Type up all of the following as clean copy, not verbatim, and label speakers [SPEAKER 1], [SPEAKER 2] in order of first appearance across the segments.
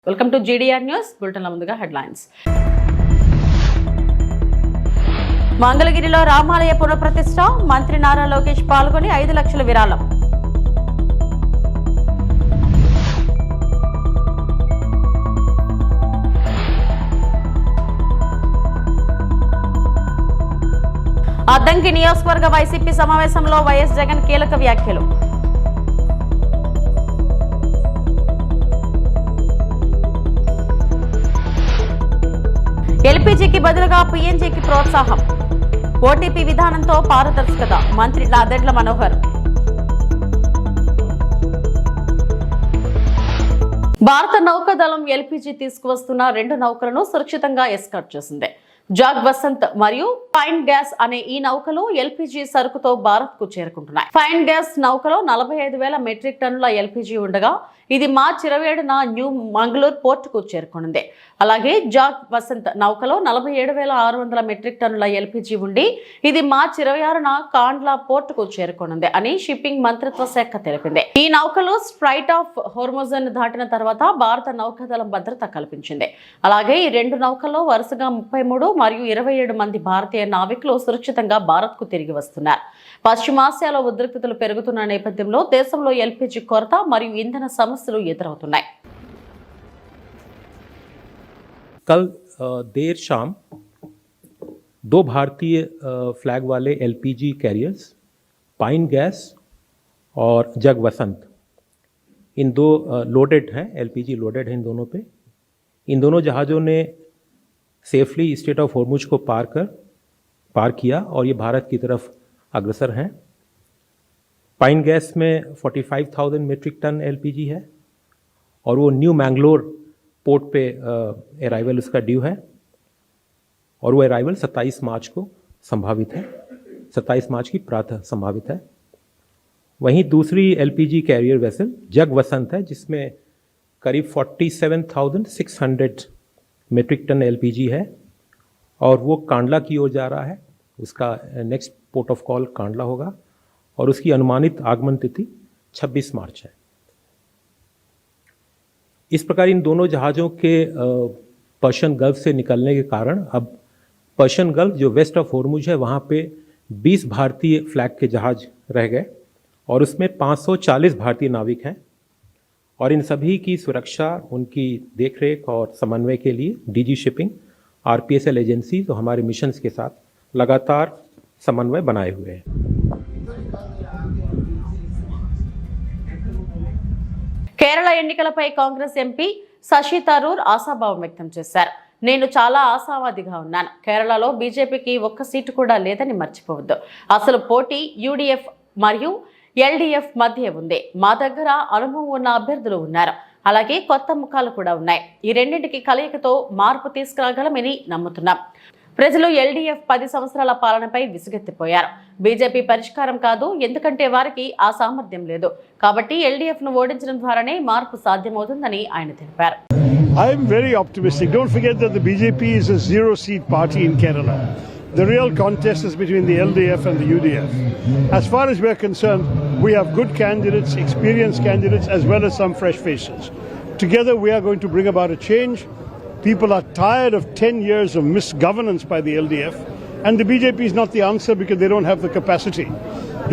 [SPEAKER 1] Welcome to GDR news బులెటిన్ల ముందుగా headlines. మంగళగిరిలో రామాలయ పునఃప్రతిష్ఠ, మంత్రి నారా లోకేష్ పాల్గొని 5 లక్షల విరాళం. అద్దంకి నియోజకవర్గ వైసీపీ సమావేశంలో వైఎస్ జగన్ కీలక వ్యాఖ్యలు. ఎల్పీజీకి బదులుగా పీఎన్జీకి ప్రోత్సాహం, ఓటీపీ విధానంతో పారదర్శకత, మంత్రి నాదెండ్ల మనోహర్. భారత నౌకాదళం ఎల్పీజీ తీసుకువస్తున్న 2 నౌకలను సురక్షితంగా ఎస్కార్ట్ చేసింది. జాగ్ వసంత్ మరియు ఫైన్ గ్యాస్ అనే ఈ నౌకలు ఎల్పీజీ సరుకుతో భారత్ కు చేరుకుంటున్నాయి. ఫైన్ గ్యాస్ నౌకలో 45,000 మెట్రిక్ టన్నుల ఎల్పీజీ ఉండగా ఇది మార్చి 27న న్యూ మంగళూరు పోర్టుకు చేరుకునింది. అలాగే జాగ్ వసంత్ నౌకలో 47,600 మెట్రిక్ టన్నుల ఎల్పీజీ ఉండి ఇది మార్చి 26న కాండ్లా పోర్టుకు చేరుకునింది అని షిప్పింగ్ మంత్రిత్వ శాఖ తెలిపింది. ఈ నౌకలు స్ట్రైట్ ఆఫ్ హోర్ముజన్ దాటిన తర్వాత భారత నౌకాదళం భద్రత కల్పించింది. అలాగే ఈ 2 నౌకల్లో వరుసగా 33 మరియు 27 మంది భారతీయ నావికులు సురక్షితంగా భారత్ కు తిరిగి వస్తున్నారు. పశ్చిమాసియాలో ఉద్రిక్తతలు పెరుగుతున్న నేపథ్యంలో దేశంలో ఎల్పీజీ కొరత మరియు ఇంధన సమస్యలు ఎదురవుతున్నాయి.
[SPEAKER 2] कल देर शाम 2 भारतीय फ्लैग वाले एलपीजी कैरियर्स पाइन गैस और जग वसंत, इन 2 लोडेड हैं, एलपीजी लोडेड हैं इन दोनों पे. इन दोनों जहाज़ों ने सेफली स्ट्रेट ऑफ हॉर्मुज को पार किया और ये भारत की तरफ अग्रसर हैं. पाइन गैस में 45,000 मीट्रिक टन एलपीजी है और वो न्यू मैंगलोर पोर्ट पे अराइवल उसका ड्यू है और वो अराइवल 27 मार्च को संभावित है, 27 मार्च की प्रातः संभावित है. वहीं दूसरी एलपीजी कैरियर वेसल जग वसंत है जिसमें करीब 47,600 मेट्रिक टन एलपीजी है और वो कांडला की ओर जा रहा है. उसका next port of call Kandla होगा और उसकी अनुमानित आगमन तिथि 26 मार्च है. इस प्रकार इन दोनों जहाज़ों के पर्शियन गल्फ से निकलने के कारण अब पर्शियन गल्फ जो वेस्ट ऑफ हॉर्मुज है वहाँ पे 20 भारतीय फ्लैग के जहाज़ रह गए और उसमें 540 भारतीय नाविक हैं और इन सभी की सुरक्षा, उनकी देखरेख और समन्वय के लिए डीजी शिपिंग, आरपीएसएल एजेंसीज और हमारे मिशंस के साथ लगातार समन्वय बनाए हुए हैं.
[SPEAKER 1] కేరళ ఎన్నికలపై కాంగ్రెస్ ఎంపీ శశి థరూర్ ఆశాభావం వ్యక్తం చేశారు. నేను చాలా ఆశావాదిగా ఉన్నాను. కేరళలో బీజేపీకి 1 సీటు కూడా లేదని మర్చిపోవద్దు. అసలు పోటీ యూడీఎఫ్ మరియు ఎల్డీఎఫ్ మధ్య ఉంది. మా దగ్గర అనుభవం ఉన్న అభ్యర్థులు ఉన్నారు, అలాగే కొత్త ముఖాలు కూడా ఉన్నాయి. ఈ రెండింటికి కలయికతో మార్పు తీసుకురాగలమని నమ్ముతున్నాం. ప్రజలు ఎల్డీఎఫ్ 10 సంవత్సరాల పాలనపై విసుగెత్తిపోయారు. బీజేపీ పరిష్కారం కాదు, ఎందుకంటే వారికి ఆ సామర్థ్యం లేదు. కాబట్టి ఎల్డీఎఫ్ ను ఓడించడం ద్వారానే మార్పు సాధ్యమవుతుందని ఆయన తెలిపారు.
[SPEAKER 3] I am very optimistic. Don't forget that the BJP is a 0-seat party in Kerala. The real contest is between the LDF and the UDF. As far as we are concerned, we have good candidates, experienced candidates, as well as some fresh faces. Together we are going to bring about a change. People are tired of 10 years of misgovernance by the LDF, and the BJP is not the answer because they don't have the capacity.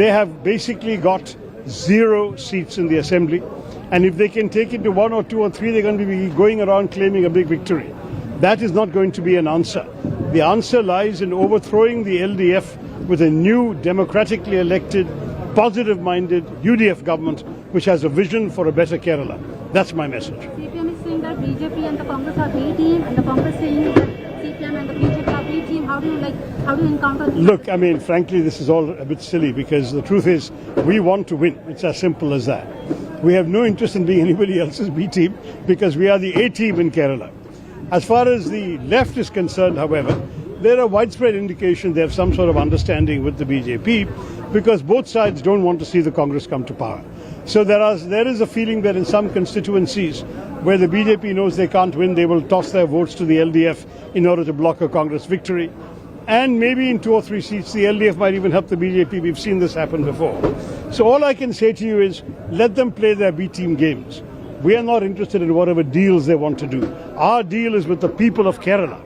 [SPEAKER 3] They have basically got 0 seats in the assembly, and if they can take it to 1 or 2 or 3, they're going to be going around claiming a big victory. That is not going to be an answer. The answer lies in overthrowing the LDF with a new, democratically elected, positive-minded UDF government which has a vision for a better Kerala. That's my message.
[SPEAKER 4] CPM is saying that BJP and the Congress are B team, and the Congress saying that CPM and the BJP are B team. How do you encounter this?
[SPEAKER 3] Look, I mean, frankly, this is all a bit silly because the truth is we want to win. It's as simple as that. We have no interest in being anybody else's B team because we are the A team in Kerala. As far as the left is concerned, however, there are widespread indications they have some sort of understanding with the BJP because both sides don't want to see the Congress come to power. So there is a feeling that in some constituencies where the BJP knows they can't win, they will toss their votes to the LDF in order to block a Congress victory. And maybe in 2 or 3 seats, the LDF might even help the BJP. We've seen this happen before. So all I can say to you is let them play their B team games. We are not interested in whatever deals they want to do. Our deal is with the people of Kerala.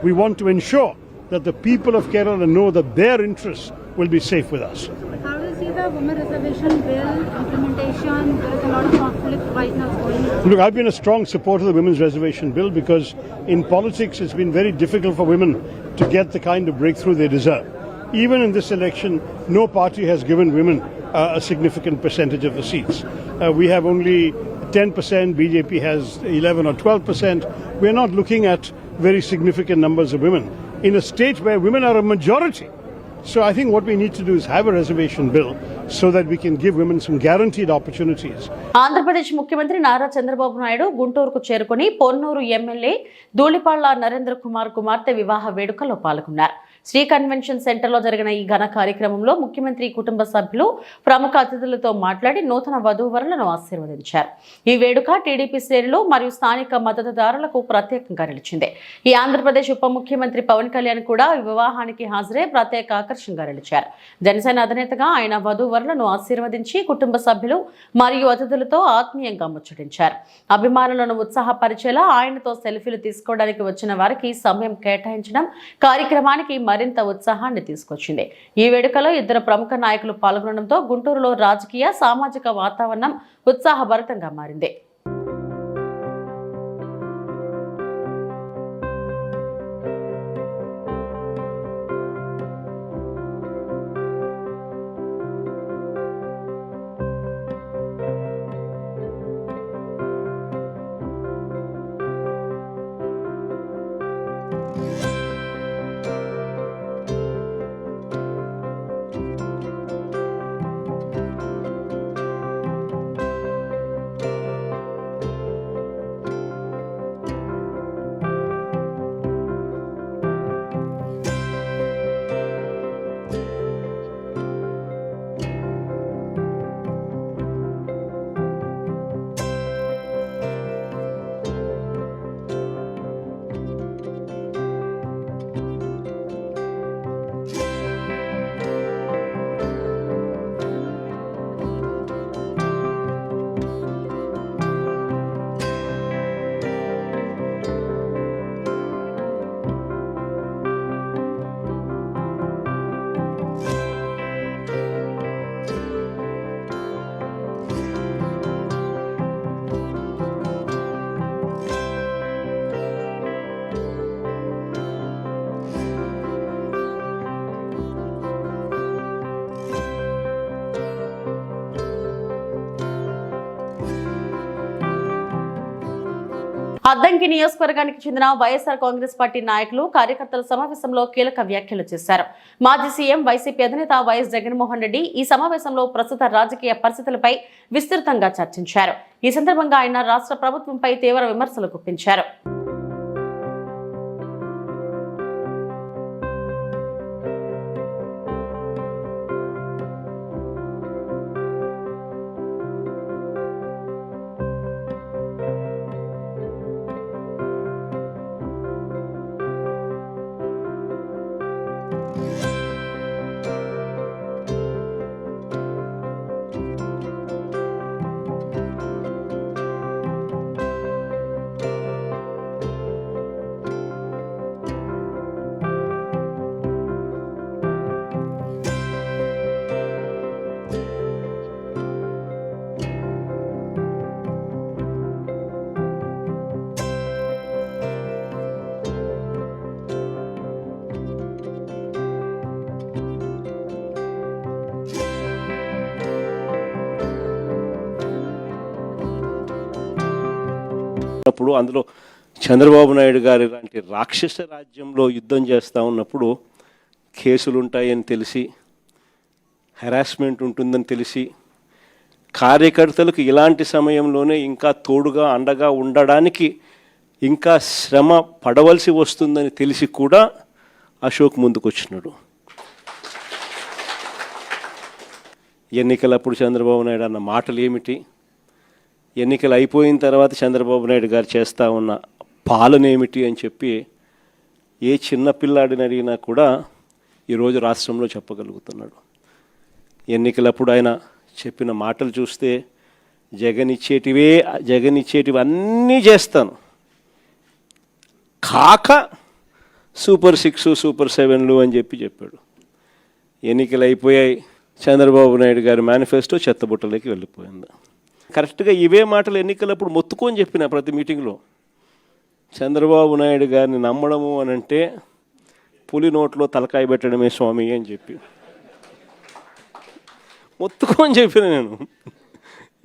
[SPEAKER 3] We want to ensure that the people of Kerala know that their interests will be safe with us.
[SPEAKER 4] How do you see the women reservation bill implementation? There is a lot of conflict right now going on.
[SPEAKER 3] Look, I've been a strong supporter of the Women's Reservation Bill because in politics it's been very difficult for women to get the kind of breakthrough they deserve. Even in this election, no party has given women a significant percentage of the seats. We have only 10%, BJP has 11 or 12%. We're not looking at very significant numbers of women in a state where women are a majority. So I think what we need to do is have a reservation bill so that we can give women some guaranteed opportunities.
[SPEAKER 1] Andhra Pradesh ముఖ్యమంత్రి నారా చంద్రబాబు నాయుడు గుంటూరుకు చేరుకుని Ponnuru MLA Dhulipalla Narendra Kumar కుమార్తె వివాహ వేడుకలో పాల్గొన్నారు. Shri convention సెంటర్లో జరిగిన ఈ ఘన కార్యక్రమంలో ముఖ్యమంత్రి కుటుంబ సభ్యులు ప్రముఖ అతిథులతో మాట్లాడి నూతన వధూవరులను ఆశీర్వదించారు. ఈ వేడుక టీడీపీ శ్రేణులు మరియు స్థానిక మద్దతుదారులకు ప్రత్యేకంగా నిలిచింది. ఈ ఆంధ్రప్రదేశ్ ఉప ముఖ్యమంత్రి పవన్ కళ్యాణ్ కూడా ఈ వివాహానికి హాజరై ప్రత్యేక ఆకర్షణగా నిలిచారు. జనసేన అధినేతగా ఆయన వధూవరులను ఆశీర్వదించి కుటుంబ సభ్యులు మరియు అతిథులతో ఆత్మీయంగా ముచ్చటించారు. అభిమానులను ఉత్సాహపరిచేలా ఆయనతో సెల్ఫీలు తీసుకోవడానికి వచ్చిన వారికి సమయం కేటాయించడం కార్యక్రమానికి మరింత ఉత్సాహాన్ని తీసుకొచ్చింది. ఈ వేడుకలో ఇద్దరు ప్రముఖ నాయకులు పాల్గొనడంతో గుంటూరులో రాజకీయ సామాజిక వాతావరణం ఉత్సాహభరితంగా మారింది. అద్దంకి నియోజకవర్గానికి చెందిన వైఎస్ఆర్ కాంగ్రెస్ పార్టీ నాయకులు కార్యకర్తల సమావేశంలో కీలక వ్యాఖ్యలు చేశారు. మాజీ సీఎం వైసీపీ అధినేత వైఎస్ జగన్మోహన్ రెడ్డి ఈ సమావేశంలో ప్రస్తుత రాజకీయ పరిస్థితులపై విస్తృతంగా చర్చించారు. ఈ సందర్భంగా ఆయన రాష్ట్ర ప్రభుత్వంపై తీవ్ర విమర్శలు గుప్పించారు.
[SPEAKER 5] అప్పుడు అందులో చంద్రబాబు నాయుడు గారి లాంటి రాక్షస రాజ్యంలో యుద్ధం చేస్తూ ఉన్నప్పుడు కేసులు ఉంటాయని తెలిసి, హెరాస్మెంట్ ఉంటుందని తెలిసి, కార్యకర్తలకు ఇలాంటి సమయంలోనే ఇంకా తోడుగా అండగా ఉండడానికి ఇంకా శ్రమ పడవలసి వస్తుందని తెలిసి కూడా అశోక్ ముందుకొచ్చినాడు. ఎన్నికలప్పుడు చంద్రబాబు నాయుడు అన్న మాటలు ఏమిటి, ఎన్నికలు అయిపోయిన తర్వాత చంద్రబాబు నాయుడు గారు చేస్తూ ఉన్న పాలన ఏమిటి అని చెప్పి ఏ చిన్న పిల్లాడిని అడిగినా కూడా ఈరోజు రాష్ట్రంలో చెప్పగలుగుతున్నాడు. ఎన్నికలప్పుడు ఆయన చెప్పిన మాటలు చూస్తే జగన్ ఇచ్చేటివి అన్నీ చేస్తాను, కాక సూపర్ 6 సూపర్ 7లు అని చెప్పాడు. ఎన్నికలు అయిపోయాయి, చంద్రబాబు నాయుడు గారి మేనిఫెస్టో చెత్తబుట్టలోకి వెళ్ళిపోయింది. కరెక్ట్గా ఇవే మాటలు ఎన్నికలప్పుడు మొత్తుకొని చెప్పిన ప్రతి మీటింగ్లో, చంద్రబాబు నాయుడు గారిని నమ్మడము అని అంటే పులి నోట్లో తలకాయ పెట్టడమే స్వామి అని చెప్పి మొత్తుకొని చెప్పిన నేను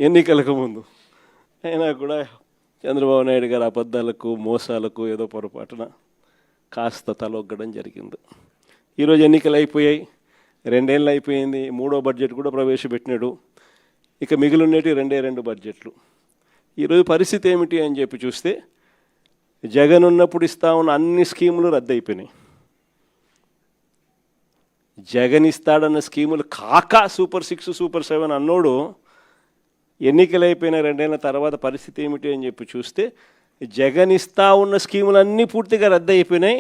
[SPEAKER 5] ఎన్నికలకు ముందు. అయినా కూడా చంద్రబాబు నాయుడు గారి అబద్ధాలకు మోసాలకు ఏదో పొరపాటున కాస్త తలొగ్గడం జరిగింది. ఈరోజు ఎన్నికలు అయిపోయాయి, 2 ఏళ్ళు అయిపోయింది, 3వ బడ్జెట్ కూడా ప్రవేశపెట్టినాడు. ఇక మిగిలినటి 2 బడ్జెట్లు. ఈరోజు పరిస్థితి ఏమిటి అని చెప్పి చూస్తే, జగన్ ఉన్నప్పుడు ఇస్తా ఉన్న అన్ని స్కీములు రద్దయిపోయినాయి. జగన్ ఇస్తాడన్న స్కీములు కాక సూపర్ 6 సూపర్ 7 అన్నోడు ఎన్నికలు అయిపోయిన 2 ఏళ్ళ తర్వాత పరిస్థితి ఏమిటి అని చెప్పి చూస్తే, జగన్ ఇస్తా ఉన్న స్కీములన్నీ పూర్తిగా రద్దయిపోయినాయి.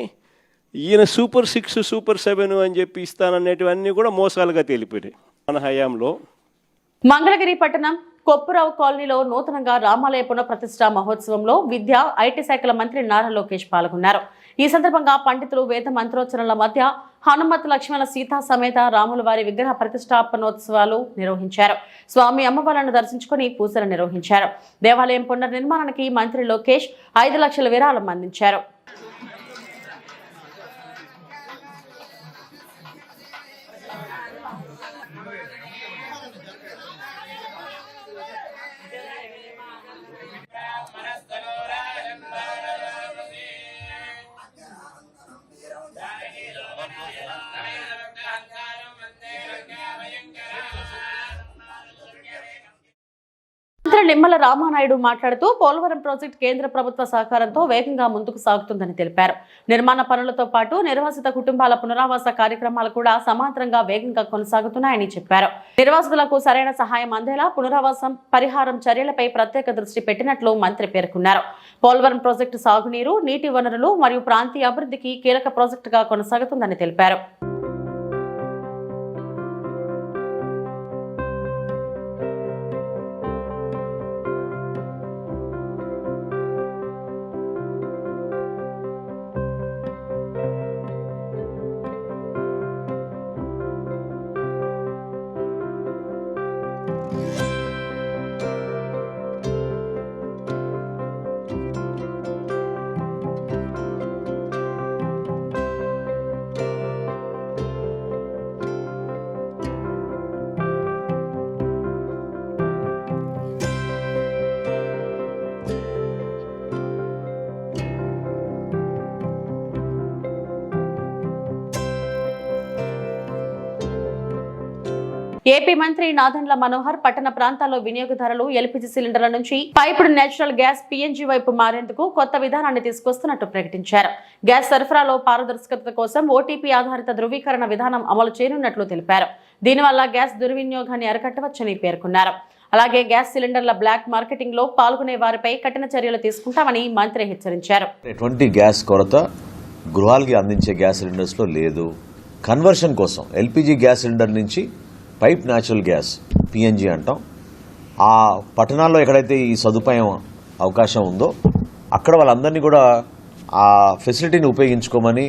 [SPEAKER 5] ఈయన సూపర్ 6 సూపర్ 7 అని చెప్పి ఇస్తాననేటివన్నీ కూడా మోసాలుగా తేలిపోయినాయి మన హయాంలో.
[SPEAKER 1] మంగళగిరి పట్టణం కొప్పురావు కాలనీలో నూతనంగా రామాలయ పునఃప్రతిష్ఠా మహోత్సవంలో విద్యా ఐటీ శాఖల మంత్రి నారా లోకేష్ పాల్గొన్నారు. ఈ సందర్భంగా పండితులు వేద మంత్రోచ్చరణల మధ్య హనుమత్ లక్ష్మణ సీతా సమేత రాముల వారి విగ్రహ ప్రతిష్టాపనోత్సవాలు నిర్వహించారు. స్వామి అమ్మవార్లను దర్శించుకుని పూజలు నిర్వహించారు. దేవాలయం పునర్నిర్మాణానికి మంత్రి లోకేష్ 5 లక్షల విరాళం అందించారు. మంత్రి నిమ్మల రామానాయుడు మాట్లాడుతూ పోలవరం ప్రాజెక్టు కేంద్ర ప్రభుత్వ సహకారంతో వేగంగా ముందుకు సాగుతుందని తెలిపారు. నిర్మాణ పనులతో పాటు నిర్వాసిత కుటుంబాల పునరావాస కార్యక్రమాలు కూడా సమాంతరంగా వేగంగా కొనసాగుతున్నాయని చెప్పారు. నిర్వాసితులకు సరైన సహాయం అందేలా పునరావాసం పరిహారం చర్యలపై ప్రత్యేక దృష్టి పెట్టినట్లు మంత్రి పేర్కొన్నారు. పోలవరం ప్రాజెక్టు సాగునీరు, నీటి వనరులు మరియు ప్రాంతీయ అభివృద్ధికి కీలక ప్రాజెక్టుగా కొనసాగుతుందని తెలిపారు. ఏపీ మంత్రి నాదెండ్ల మనోహర్ పట్టణ ప్రాంతాల్లో వినియోగదారులు ఎల్పీజీ సిలిండర్ల నుంచి పైపుడు నేచురల్ గ్యాస్ పీఎన్జీ వైపు మారేందుకు కొత్త విధానాన్ని తీసుకొస్తున్నట్టు ప్రకటించారు. గ్యాస్ సరఫరాలో పారదర్శకత కోసం ఓటీపీ ఆధారిత ధృవీకరణ విధానం అమలు చేయనున్నట్లు తెలిపారు. దీనివల్ల గ్యాస్ దుర్వినియోగాన్ని అరికట్టవచ్చని పేర్కొన్నారు. అలాగే గ్యాస్ సిలిండర్ల బ్లాక్ మార్కెటింగ్ లో పాల్గొనే వారిపై కఠిన చర్యలు తీసుకుంటామని మంత్రి హెచ్చరించారు.
[SPEAKER 6] ఎటువంటి గ్యాస్ కొరత గృహాలకి అందించే గ్యాస్ సిలిండర్స్ లో లేదు. కన్వర్షన్ కోసం ఎల్పీజీ గ్యాస్ సిలిండర్ నుంచి పైప్ న్యాచురల్ గ్యాస్ పిఎన్జీ అంటాం. ఆ పట్టణాల్లో ఎక్కడైతే ఈ సదుపాయం అవకాశం ఉందో అక్కడ వాళ్ళందరినీ కూడా ఆ ఫెసిలిటీని ఉపయోగించుకోమని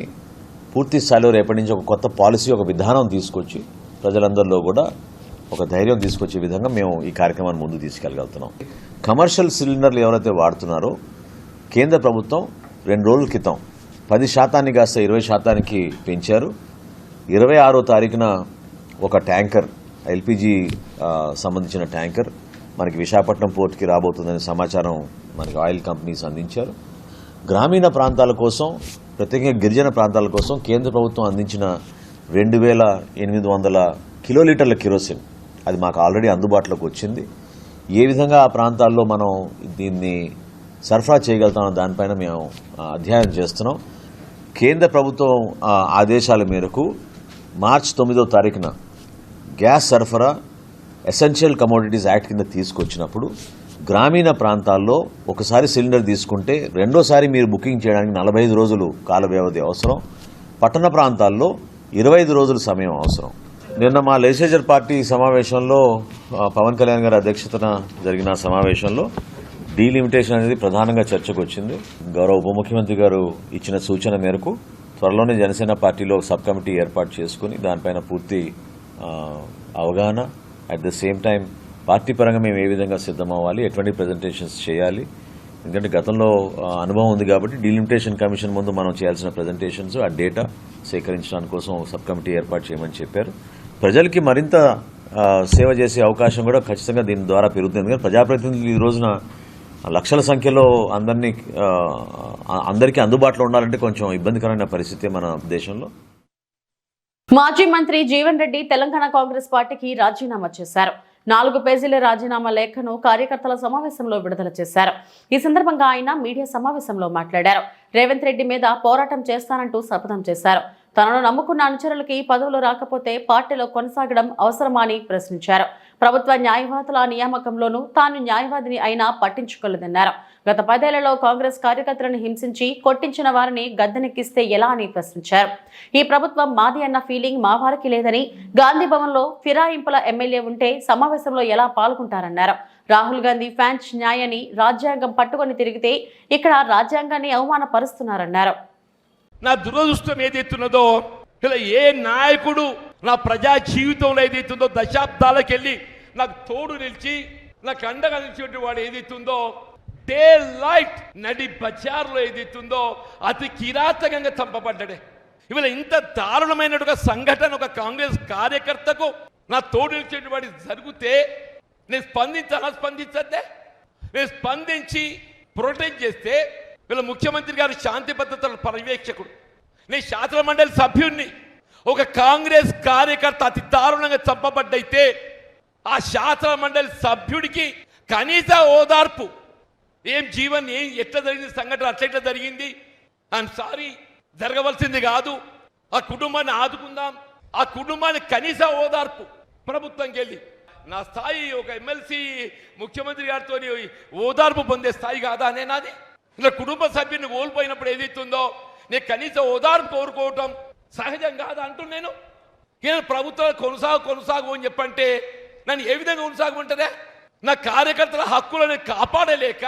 [SPEAKER 6] పూర్తి స్థాయిలో రేపటి నుంచి ఒక కొత్త పాలసీ, ఒక విధానం తీసుకొచ్చి ప్రజలందరిలో కూడా ఒక ధైర్యం తీసుకొచ్చే విధంగా మేము ఈ కార్యక్రమాన్ని ముందుకు తీసుకెళ్ళగలుగుతున్నాం. కమర్షియల్ సిలిండర్లు ఎవరైతే వాడుతున్నారో కేంద్ర ప్రభుత్వం 2 రోజుల క్రితం 10% కాస్త 20% పెంచారు. 26వ తారీఖున ఒక ట్యాంకర్, ఎల్పీజీ సంబంధించిన ట్యాంకర్ మనకి విశాఖపట్నం పోర్టుకి రాబోతుందనే సమాచారం మనకి ఆయిల్ కంపెనీస్ అందించారు. గ్రామీణ ప్రాంతాల కోసం, ప్రత్యేకంగా గిరిజన ప్రాంతాల కోసం కేంద్ర ప్రభుత్వం అందించిన 2800 కిలోలీటర్ల కిరోసిన్ అది మాకు ఆల్రెడీ అందుబాటులోకి వచ్చింది. ఏ విధంగా ఆ ప్రాంతాల్లో మనం దీన్ని సరఫరా చేయగలుగుతామో దానిపైన మేము అధ్యయనం చేస్తున్నాం. కేంద్ర ప్రభుత్వం ఆదేశాల మేరకు మార్చి 9వ తారీఖున గ్యాస్ సరఫరా ఎసెన్షియల్ కమోడిటీస్ యాక్ట్ కింద తీసుకొచ్చినప్పుడు గ్రామీణ ప్రాంతాల్లో ఒకసారి సిలిండర్ తీసుకుంటే రెండోసారి మీరు బుకింగ్ చేయడానికి 45 రోజులు కాల వ్యవధి అవసరం. పట్టణ ప్రాంతాల్లో 25 రోజుల సమయం అవసరం. నిన్న మా లెజిస్లేచర్ పార్టీ సమావేశంలో పవన్ కళ్యాణ్ గారి అధ్యక్షతన జరిగిన సమావేశంలో డీలిమిటేషన్ అనేది ప్రధానంగా చర్చకు వచ్చింది. గౌరవ ఉప ముఖ్యమంత్రి గారు ఇచ్చిన సూచన మేరకు త్వరలోనే జనసేన పార్టీలో సబ్ కమిటీ ఏర్పాటు చేసుకుని దానిపైన పూర్తి అవగాహన, at the same time party పరంగా మేము ఏ విధంగా సిద్ధమవ్వాలి, ఎటువంటి ప్రజెంటేషన్స్ చేయాలి, ఎందుకంటే గతంలో అనుభవం ఉంది కాబట్టి డీలిమిటేషన్ కమిషన్ ముందు మనం చేయాల్సిన ప్రజెంటేషన్స్, ఆ డేటా సేకరించడానికి కోసం సబ్ కమిటీ ఏర్పాటు చేయమని చెప్పారు. ప్రజలకి మరింత సేవ చేసే అవకాశం కూడా ఖచ్చితంగా దీని ద్వారా పెరుగుతుంది. ఎందుకంటే ప్రజాప్రతినిధులు ఈ రోజున లక్షల సంఖ్యలో అందరికీ అందుబాటులో ఉండాలంటే కొంచెం ఇబ్బందికరమైన పరిస్థితి మన దేశంలో.
[SPEAKER 1] మాజీ మంత్రి జీవన్ రెడ్డి తెలంగాణ కాంగ్రెస్ పార్టీకి రాజీనామా చేశారు. 4 పేజీల రాజీనామా లేఖను కార్యకర్తల సమావేశంలో విడుదల చేశారు. ఈ సందర్భంగా ఆయన మీడియా సమావేశంలో మాట్లాడారు. రేవంత్ రెడ్డి మీద పోరాటం చేస్తానంటూ శపథం చేశారు. తనను నమ్ముకున్న అనుచరులకి పదవులు రాకపోతే పార్టీలో కొనసాగడం అవసరమా అని ప్రశ్నించారు. ప్రభుత్వ న్యాయవాదుల నియామకంలోనూ తాను న్యాయవాదిని అయినా పట్టించుకోలేదన్నారు. గత 10 ఏళ్లలో కాంగ్రెస్ కార్యకర్తలను హింసించి కొట్టించిన వారిని గద్దెనెక్కిస్తే ఎలా అని ప్రశ్నించారు. ఈ ప్రభుత్వం మాది అన్న ఫీలింగ్ మా వారికి లేదని, గాంధీ భవన్ లో ఫిరాయింపుల ఎమ్మెల్యే ఉంటే సమావేశంలో ఎలా పాల్గొంటారన్నారు. రాహుల్ గాంధీ ఫ్యాన్స్ న్యాయని రాజ్యాంగం పట్టుకొని తిరిగితే ఇక్కడ రాజ్యాంగాన్ని అవమానపరుస్తున్నారన్నారు.
[SPEAKER 7] నా దురదృష్టం ఏదైతున్నదో, ఇలా ఏ నాయకుడు నా ప్రజా జీవితంలో ఏదైతుందో దశాబ్దాలకెళ్ళి నాకు తోడు నిలిచి నాకు అండగా నిలిచేటువంటి వాడు ఏదైతుందో, డే లైట్ నడి బజార్లో ఏదైతుందో అతి కిరాతకంగా చంపబడ్డాడే. ఇవాళ ఇంత దారుణమైన సంఘటన ఒక కాంగ్రెస్ కార్యకర్తకు నా తోడు నిలిచేటువంటి వాడి జరిగితే నేను స్పందించద్దే. నేను స్పందించి ప్రొటెక్ట్ చేస్తే వీళ్ళ ముఖ్యమంత్రి గారు శాంతి భద్రతల పర్యవేక్షకుడు, నేను శాసన మండలి సభ్యుణ్ణి. ఒక కాంగ్రెస్ కార్యకర్త అతి దారుణంగా చంపబడ్డైతే ఆ శాసన మండలి సభ్యుడికి కనీస ఓదార్పు, ఏం జీవన్ ఎట్లా జరిగింది సంఘటన, అట్లా జరిగింది, ఐఎమ్ సారీ, జరగవలసింది కాదు, ఆ కుటుంబాన్ని ఆదుకుందాం, ఆ కుటుంబానికి కనీస ఓదార్పు ప్రభుత్వంకి వెళ్ళి. నా స్థాయి ఒక ఎమ్మెల్సీ ముఖ్యమంత్రి గారితో ఓదార్పు పొందే స్థాయి కాదా నేనాది? ఇలా కుటుంబ సభ్యుని కోల్పోయినప్పుడు ఏదైతుందో నేను కనీసం ఓదార్పు కోరుకోవటం సహజం కాదా అంటున్నాను. నేను ప్రభుత్వాలు కొనసాగు అని చెప్పంటే నన్ను ఏ విధంగా కొనసాగమంటారే? నా కార్యకర్తల హక్కులను కాపాడలేక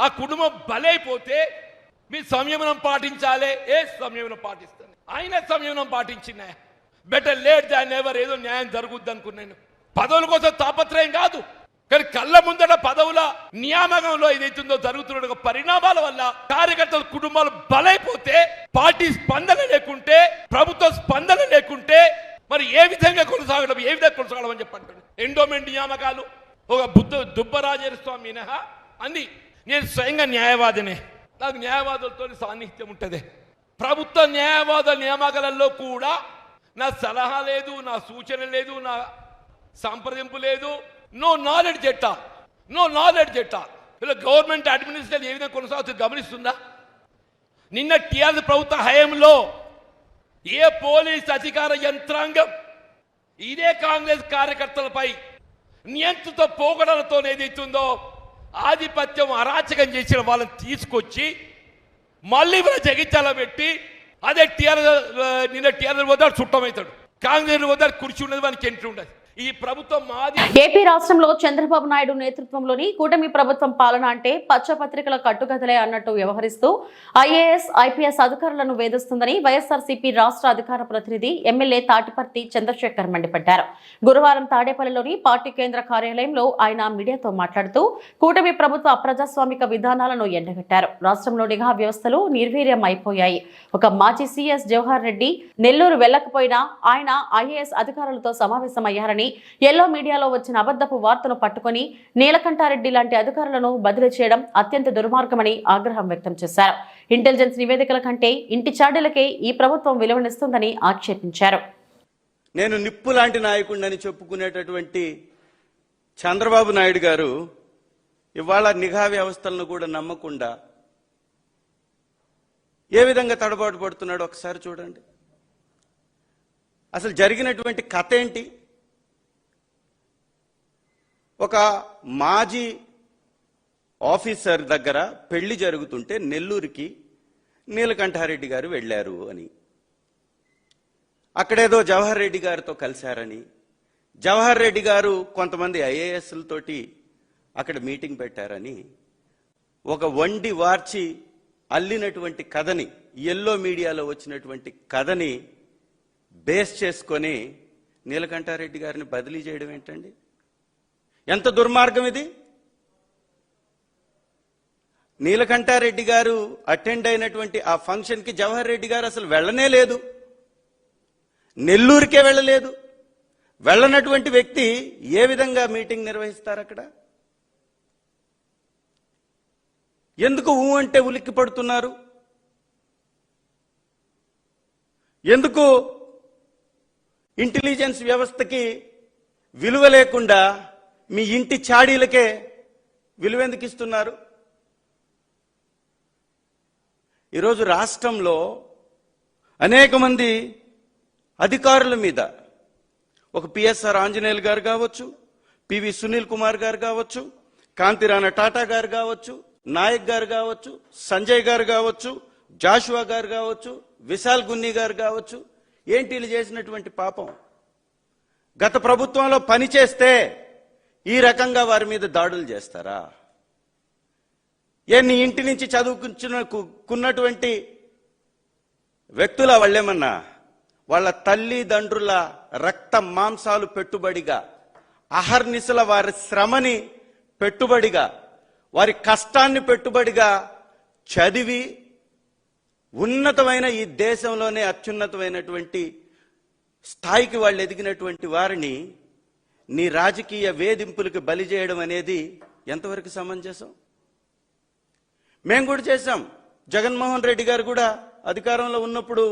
[SPEAKER 7] ఆ కుటుంబం బలైపోతే మీ సంయమనం పాటించాలి. ఏ సంయమనం పాటిస్తాను? ఆయన సంయమనం పాటించిన బెటర్ లేట్ దాన్ ఎవర్, ఏదో న్యాయం జరుగుద్ది అనుకున్నాను. పదవుల కోసం తాపత్రయం కాదు, కానీ కళ్ళ ముందట పదవుల నియామకంలో ఏదైతుందో జరుగుతున్న పరిణామాల వల్ల కార్యకర్తల కుటుంబాలు బలైపోతే, పార్టీ స్పందన లేకుంటే, ప్రభుత్వ స్పందన లేకుంటే మరి ఏ విధంగా కొనసాగడం అని చెప్పంటాడు. ఎండోమెంట్ నియామకాలు ఒక దుబ్బరాజేశ్వర స్వామి మినహా అన్ని. నేను స్వయంగా న్యాయవాదినే, నాకు న్యాయవాదులతో సాన్నిహిత్యం ఉంటుంది. ప్రభుత్వ న్యాయవాదుల నియామకాలలో కూడా నా సలహా లేదు, నా సూచన లేదు, నా సంప్రదింపు లేదు. నో నాలెడ్జ్ ఎట్టా ఇలా గవర్నమెంట్ అడ్మినిస్ట్రేషన్ ఏ విధంగా కొనసాగుతుంది గమనిస్తుందా? నిన్న టీఆర్ఎస్ ప్రభుత్వ హయాంలో ఏ పోలీస్ అధికార యంత్రాంగం ఇదే కాంగ్రెస్ కార్యకర్తలపై నియంత్రిత పోగడలతో ఏదైతుందో ఆధిపత్యం అరాచకం చేసిన వాళ్ళని తీసుకొచ్చి మళ్ళీ జగిత్యాల పెట్టి అదే నిన్న టీఆర్ఎస్ పోతాడు చుట్టమవుతాడు, కాంగ్రెస్ పోతాడు కుర్చీ ఉండదు, వానికి ఎంట్రీ ఉండదు. ఈ ప్రభుత్వం మాది.
[SPEAKER 1] ఏపీ రాష్ట్రంలో చంద్రబాబు నాయుడు నేతృత్వంలోని కూటమి ప్రభుత్వం పాలన అంటే పచ్చపత్రికల కట్టుకథలే అన్నట్టు వ్యవహరిస్తూ ఐఏఎస్, ఐపీఎస్ అధికారులను వేధిస్తుందని వైఎస్ఆర్సీపీ రాష్ట్ర అధికార ప్రతినిధి ఎమ్మెల్యే తాటిపర్తి చంద్రశేఖర్ మండిపడ్డారు. గురువారం తాడేపల్లిలోని పార్టీ కేంద్ర కార్యాలయంలో ఆయన మీడియాతో మాట్లాడుతూ కూటమి ప్రభుత్వ అప్రజాస్వామిక విధానాలను ఎండగట్టారు. రాష్ట్రంలో నిఘా వ్యవస్థలు నిర్వీర్యం అయిపోయాయి. ఒక మాజీ సీఎస్ జవహర్ రెడ్డి నెల్లూరు వెళ్లకపోయినా ఆయన ఐఏఎస్ అధికారులతో సమావేశమయ్యారని, ఎల్లో మీడియాలో వచ్చిన అబద్ధపు వార్తను పట్టుకుని నీలకంఠారెడ్డి లాంటి అధికారులను బదిలీ చేయడం అత్యంత దుర్మార్గమని ఆగ్రహం వ్యక్తం చేశారు. ఇంటెలిజెన్స్ నివేదికల కంటే ఇంటి చాడీలకే ఈ ప్రభుత్వం విలువనిస్తుందని ఆక్షేపించారు.
[SPEAKER 8] నేను నిప్పు లాంటి నాయకుడిని చెప్పుకునేటటువంటి చంద్రబాబు నాయుడు గారు ఇవాళ నిఘా వ్యవస్థలను కూడా నమ్మకుండా ఏ విధంగా తడబాటు పడుతున్నాడో ఒకసారి చూడండి. అసలు జరిగినటువంటి కథ ఏంటి? ఒక మాజీ ఆఫీసర్ దగ్గర పెళ్లి జరుగుతుంటే నెల్లూరుకి నీలకంఠారెడ్డి గారు వెళ్ళారు అని అక్కడేదో జవహర్ రెడ్డి గారితో కలిశారని, జవహర్ రెడ్డి గారు కొంతమంది ఐఏఎస్లతోటి అక్కడ మీటింగ్ పెట్టారని ఒక వండి వార్చి అల్లినటువంటి కథని, ఎల్లో మీడియాలో వచ్చినటువంటి కథని బేస్ చేసుకొని నీలకంఠారెడ్డి గారిని బదిలీ చేయడం ఏంటండి? ఎంత దుర్మార్గం ఇది! నీలకంఠారెడ్డి గారు అటెండ్ అయినటువంటి ఆ ఫంక్షన్కి జవహర్ రెడ్డి గారు అసలు వెళ్ళనే లేదు, నెల్లూరుకే వెళ్ళలేదు. వెళ్ళనటువంటి వ్యక్తి ఏ విధంగా మీటింగ్ నిర్వహిస్తారు అక్కడ? ఎందుకు అంటే ఉలిక్కి పడుతున్నారు? ఎందుకు ఇంటెలిజెన్స్ వ్యవస్థకి విలువ లేకుండా మీ ఇంటి చాడీలకే విలువెందుకు ఇస్తున్నారు? ఈరోజు రాష్ట్రంలో అనేక మంది అధికారుల మీద, ఒక పిఎస్ఆర్ ఆంజనేయులు గారు కావచ్చు, పివి సునీల్ కుమార్ గారు కావచ్చు, కాంతిరాణ టాటా గారు కావచ్చు, నాయక్ గారు కావచ్చు, సంజయ్ గారు కావచ్చు, జాషువా గారు కావచ్చు, విశాల్ గున్ని గారు కావచ్చు, ఏంటి వీళ్ళు చేసినటువంటి పాపం? గత ప్రభుత్వంలో పనిచేస్తే ఈ రకంగా వారి మీద దాడులు చేస్తారా? నీ ఇంటి నుంచి చదువుకున్నటువంటి వ్యక్తుల వాళ్ళేమన్నా వాళ్ళ తల్లిదండ్రుల రక్త మాంసాలు పెట్టుబడిగా, అహర్నిశల వారి శ్రమని పెట్టుబడిగా, వారి కష్టాన్ని పెట్టుబడిగా చదివి ఉన్నతమైన ఈ దేశంలోనే అత్యున్నతమైనటువంటి స్థాయికి వాళ్ళు ఎదిగినటువంటి వారిని నీ రాజకీయ వేధింపులకు బలి చేయడం అనేది ఎంతవరకు సమంజసం? మేము కూడా చేశాం. జగన్మోహన్ రెడ్డి గారు కూడా అధికారంలో ఉన్నప్పుడు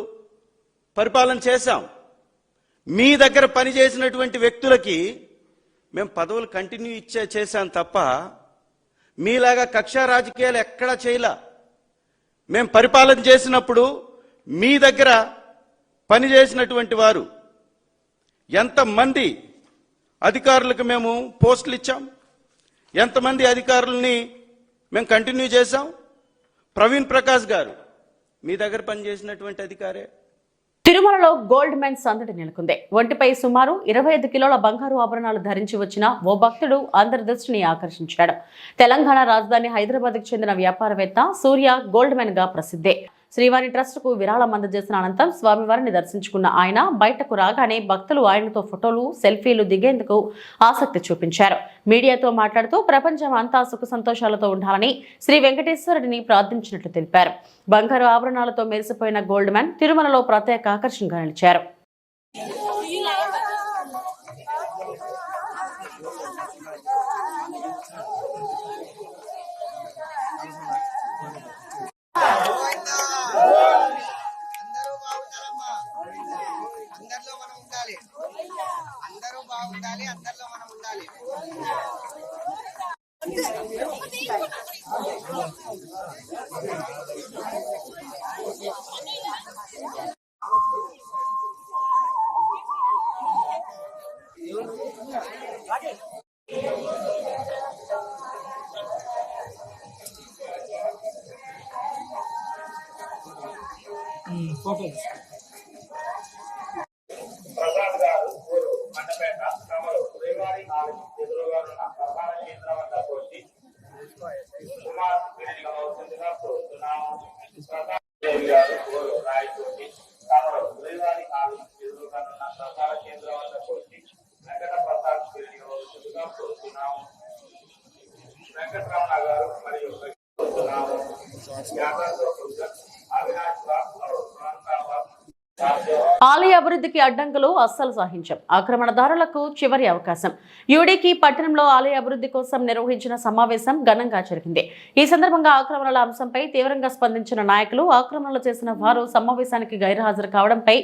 [SPEAKER 8] పరిపాలన చేశాం. మీ దగ్గర పనిచేసినటువంటి వ్యక్తులకి మేము పదవులు కంటిన్యూ చేశాం తప్ప మీలాగా కక్షా రాజకీయాలు ఎక్కడా చేయలా. మేము పరిపాలన చేసినప్పుడు మీ దగ్గర పనిచేసినటువంటి వారు ఎంతమంది అధికారులకు మేము పోస్టులు ఇచ్చాం, ఎంతమంది అధికారులని మేము కంటిన్యూ చేశాం. ప్రవీణ్ ప్రకాష్ గారు మీ దగ్గర పనిచేసినటువంటి అధికారే.
[SPEAKER 1] తిరుమలలో గోల్డ్ మైన్ సందడి నెలకొంది. ఒంటిపై సుమారు 25 కిలోల బంగారు ఆభరణాలు ధరించి వచ్చిన ఓ భక్తుడు అందరి దృష్టిని ఆకర్షించాడు. తెలంగాణ రాజధాని హైదరాబాద్కు చెందిన వ్యాపారవేత్త సూర్య గోల్డ్ మైన్ గా ప్రసిద్ధి. శ్రీవారి ట్రస్ట్ కు విరాళం అందజేసిన అనంతరం స్వామివారిని దర్శించుకున్న ఆయన బయటకు రాగానే భక్తులు ఆయనతో ఫోటోలు, సెల్ఫీలు దిగేందుకు ఆసక్తి చూపించారు. మీడియాతో మాట్లాడుతూ ప్రపంచం అంతా సుఖ సంతోషాలతో ఉండాలని శ్రీ వెంకటేశ్వరుడిని ప్రార్థించినట్లు తెలిపారు. బంగారు ఆభరణాలతో మెరిసిపోయిన గోల్డ్ మ్యాన్ తిరుమలలో ప్రత్యేక ఆకర్షణగా నిలిచారు.
[SPEAKER 9] ప్రసాద్ గారు ఊరు మండపేట తమరు శ్రీవారి ప్రధాన కేంద్రం వద్ద పోటీ కుమార్ కోరుతున్నాము. ప్రసాద్ గారు ఊరు రాయచోటి తమరు శ్రీవారి ఎదురుగా ప్రధాన కేంద్రం వద్ద పోటీ వెంకట ప్రసాద్ కోరుతున్నాము. వెంకటరమణ గారు మరియు కోరుతున్నాము. అవినాష్ బాబు
[SPEAKER 1] ఆలయ అభివృద్ధికి అడ్డంకులు అస్సలు సహించం. ఆక్రమణదారులకు చివరి అవకాశం. యూడీకి పట్టణంలో ఆలయ అభివృద్ధి కోసం నిర్వహించిన సమావేశం ఘనంగా జరిగింది. ఈ సందర్భంగా ఆక్రమణల అంశంపై తీవ్రంగా స్పందించిన నాయకులు ఆక్రమణలు చేసిన వారు సమావేశానికి గైర్హాజరు కావడంపై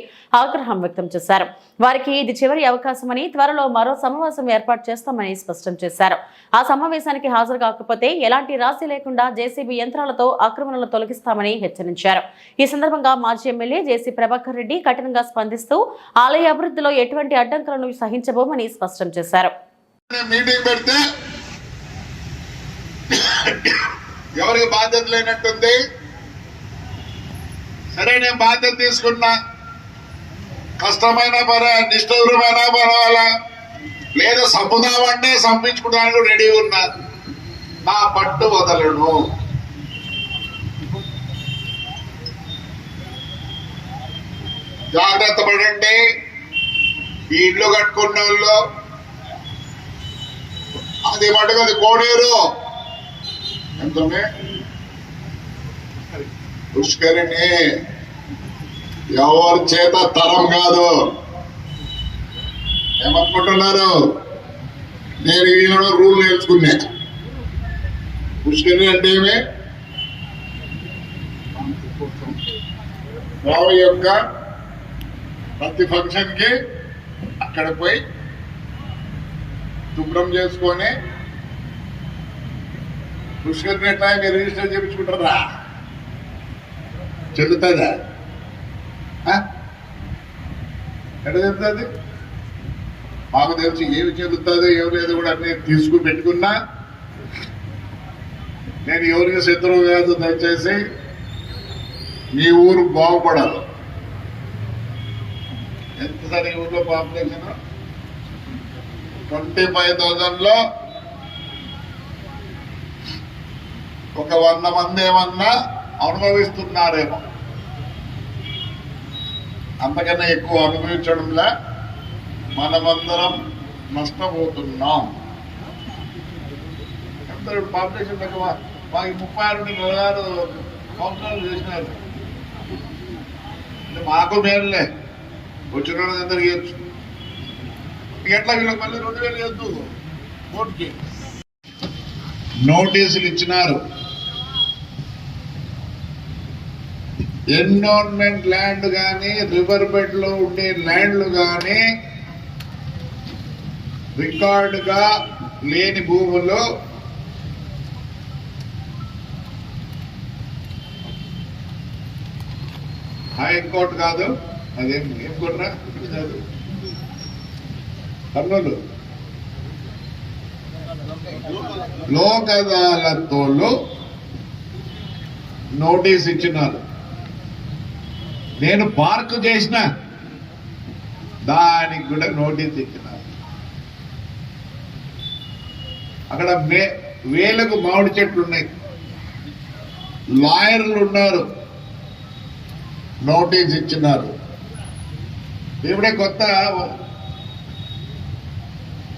[SPEAKER 1] ఆగ్రహం వ్యక్తం చేశారు. వారికి ఇది చివరి అవకాశమని, త్వరలో మరో సమావేశం ఏర్పాటు చేస్తామని స్పష్టం చేశారు. ఆ సమావేశానికి హాజరు కాకపోతే ఎలాంటి రాశి లేకుండా జేసీబీ యంత్రాలతో ఆక్రమణలు తొలగిస్తామని హెచ్చరించారు. ఈ సందర్భంగా మాజీ ఎమ్మెల్యే జేసీ ప్రభాకర్ రెడ్డి కఠినంగా స్పందిస్తూ ఆలయ అభివృద్ధిలో ఎటువంటి అడ్డంకులను సహించబోమని స్పష్టం చేశారు.
[SPEAKER 10] మీటింగ్ పెడితే ఎవరికి బాధ్యత లేనట్టుంది. సరే, నేను బాధ్యత తీసుకున్నా. కష్టమైన నిష్ఠూరమైన పర్వాలా, లేదా సంపుదామంటే సంపించుకోవడానికి రెడీ ఉన్నా, నా పట్టు వదలను. జాగ్రత్త పడండి. ఈ ఇల్లు కట్టుకున్న వాళ్ళు అది మటుకు అది కోడేరు ఎంతమే పుష్కరిణి ఎవరి చేత తరం కాదు. ఏమనుకుంటున్నారు? నేను ఈయన రూల్ నేర్చుకున్నా. పుష్కరిణి అంటే ఏమి? బావ యొక్క ప్రతి ఫంక్షన్ కి అక్కడ పోయి శుభ్రం చేసుకొని పుష్కరిణి ఎట్లా మీరు రిజిస్టర్ చేయించుకుంటారా? చెల్లుతుందా? ఎట్లా చెల్లుతుంది? మాకు తెలిసి ఏమి చెల్లుతుందో ఏమి లేదు కూడా అన్ని తీసుకుని పెట్టుకున్నా. నేను ఎవరికి శత్రువు కాదు. దయచేసి మీ ఊరు బాగుపడాలి. ఎంత సార్ ఈ ఊర్లో పాపులేషన్? 25,000లో ఒక 100 మంది ఏమన్నా అనుభవిస్తున్నారేమో, అంతకన్నా ఎక్కువ అనుభవించడంలా మనమందరం నష్టపోతున్నాం. ఎంత పాపులేషన్ తక్కువ. మాకు 36 సంవత్సరాలు చేసినారు. మాకు మేలులే, వచ్చిన వాళ్ళందరికీ ఇవ్వచ్చు. ఎట్లా వీళ్ళకి మళ్ళీ 2,000 ఇవ్వద్దు. కోర్టుకి నోటీసులు ఇచ్చినారు. ఎన్విరాన్మెంట్ ల్యాండ్ కానీ, రివర్ బెడ్ లో ఉండే ల్యాండ్లు కానీ, రికార్డుగా లేని భూములు హైకోర్టు కాదు, అదేం ఏం కొట్రా కర్నూలు లోక్ అదాలత్లో నోటీస్ ఇచ్చినారు. నేను పార్క్ చేసిన దానికి కూడా నోటీస్ ఇచ్చినారు. అక్కడ వేలకు మామిడి చెట్లు ఉన్నాయి. లాయర్లు ఉన్నారు, నోటీస్ ఇచ్చినారు. ఇప్పుడే కొత్త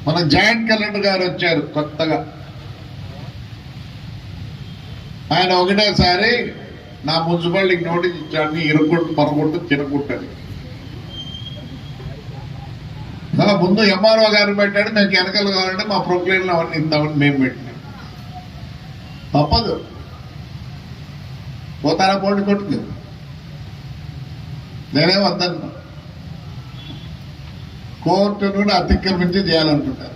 [SPEAKER 10] మన జాయింట్ కలెక్టర్ గారు వచ్చారు కొత్తగా. ఆయన ఒకటేసారి నా మున్సిపాలిటీకి నోటీస్ ఇచ్చాడు, ఇరుక్కొట్టు పరగొట్టు తినకొట్టని. ముందు ఎంఆర్ఓ గారు పెట్టాడు, మేము వెనకలు కావాలంటే మా ప్రొక్లైన్లు అవన్నీ ఇద్దామని మేము పెట్టినాం. తప్పదు, పోతారా పోటీ కొట్టుకు. నేనే వద్దన్నా. కోర్టును అతిక్రమించి చేయాలనుకుంటారు.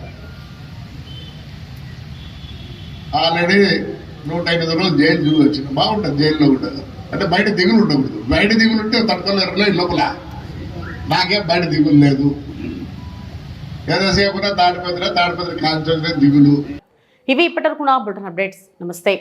[SPEAKER 10] ఆల్రెడీ 105 రోజులు జైలు చూసి వచ్చింది. బాగుంటుంది జైల్లో ఉండదు అంటే బయట దిగులు ఉండకూడదు. బయట దిగులు ఉంటే తడకలు ఎర్రలే లోపల. నాకేం బయట దిగులు లేదు. ఎంతసేపు తాడిపత్రి కాన్స్టిట్యూన్సీ దిగులు.
[SPEAKER 1] ఇవి ఇప్పటివరకు నా బులెటిన్ అప్డేట్స్. నమస్తే.